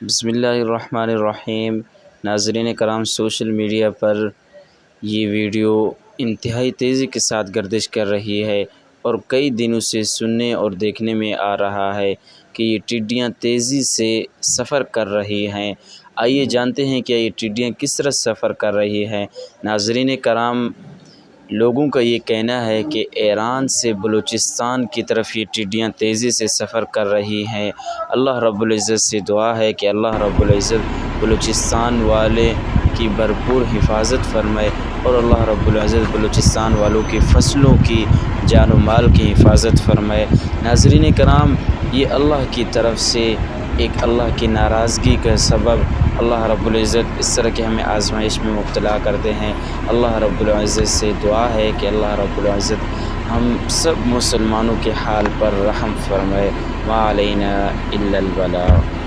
بسم اللہ الرحمن الرحیم۔ ناظرین کرام، سوشل میڈیا پر یہ ویڈیو انتہائی تیزی کے ساتھ گردش کر رہی ہے اور کئی دنوں سے سننے اور دیکھنے میں آ رہا ہے کہ یہ ٹڈیاں تیزی سے سفر کر رہی ہیں۔ آئیے جانتے ہیں کہ یہ ٹڈیاں کس طرح سفر کر رہی ہیں۔ ناظرین کرام، لوگوں کا یہ کہنا ہے کہ ایران سے بلوچستان کی طرف یہ ٹڈیاں تیزی سے سفر کر رہی ہیں۔ اللہ رب العزت سے دعا ہے کہ اللہ رب العزت بلوچستان والے کی بھرپور حفاظت فرمائے اور اللہ رب العزت بلوچستان والوں کی فصلوں کی، جان و مال کی حفاظت فرمائے۔ ناظرین کرام، یہ اللہ کی طرف سے ایک اللہ کی ناراضگی کا سبب اللہ رب العزت اس طرح کے ہمیں آزمائش میں مبتلا کرتے ہیں۔ اللہ رب العزت سے دعا ہے کہ اللہ رب العزت ہم سب مسلمانوں کے حال پر رحم فرمائے۔ ما علینا الا البلاغ۔